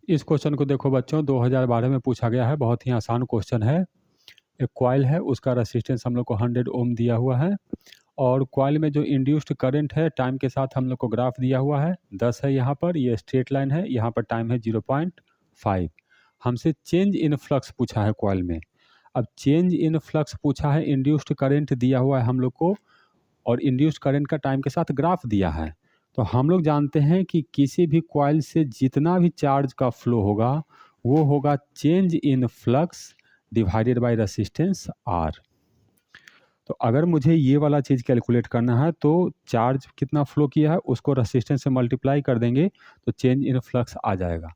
इस क्वेश्चन को देखो बच्चों, 2012 में पूछा गया है। बहुत ही आसान क्वेश्चन है। एक कॉइल है, उसका रेसिस्टेंस हम लोग को 100 ओम दिया हुआ है और कॉइल में जो इंड्यूस्ड करंट है टाइम के साथ हम लोग को ग्राफ दिया हुआ है 10 है। यहाँ पर ये स्ट्रेट लाइन है, यहाँ पर टाइम है 0.5। हमसे चेंज इन फ्लक्स पूछा है कॉइल में। अब चेंज इन फ्लक्स पूछा है, इंड्यूस्ड करंट दिया हुआ है हम लोग को और इंड्यूस्ड करंट का टाइम के साथ ग्राफ दिया है। तो हम लोग जानते हैं कि किसी भी कॉइल से जितना भी चार्ज का फ्लो होगा वो होगा change in flux divided by resistance R. तो अगर मुझे ये वाला चीज़ कैलकुलेट करना है तो चार्ज कितना फ्लो किया है उसको रेसिस्टेंस से मल्टीप्लाई कर देंगे तो चेंज इन फ्लक्स आ जाएगा।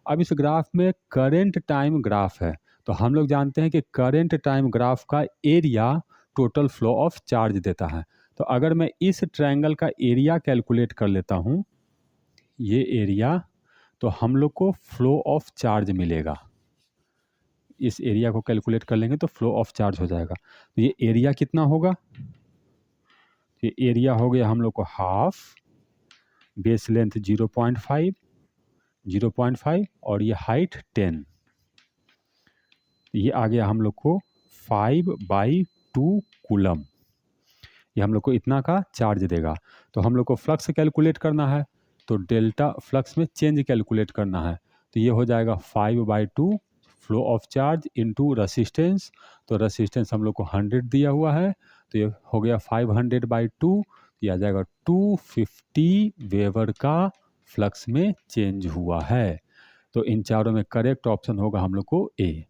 अब इस ग्राफ में करंट टाइम ग्राफ है, तो हम लोग जानते हैं कि करंट टाइम ग्राफ का area total flow of charge देता है। तो अगर मैं इस ट्रायंगल का एरिया कैलकुलेट कर लेता हूँ, ये एरिया, तो हम लोग को फ्लो ऑफ चार्ज मिलेगा। इस एरिया को कैलकुलेट कर लेंगे तो फ्लो ऑफ चार्ज हो जाएगा। तो ये एरिया कितना होगा? ये एरिया हो गया हम लोग को हाफ, बेस लेंथ 0.5 और ये हाइट 10। ये आ गया हम लोग को 5/2 कूलम। ये हम लोग को इतना का चार्ज देगा। तो हम लोग को फ्लक्स कैलकुलेट करना है, तो डेल्टा फ्लक्स में चेंज कैलकुलेट करना है। तो ये हो जाएगा 5/2 flow of charge into resistance. तो रेसिस्टेंस हम लोग को 100 दिया हुआ है, तो ये हो गया 500/2। ये आ जाएगा 250 वेबर का फ्लक्स में चेंज हुआ है। तो इन चारों में करेक्ट ऑप्शन होगा हम लोग को ए।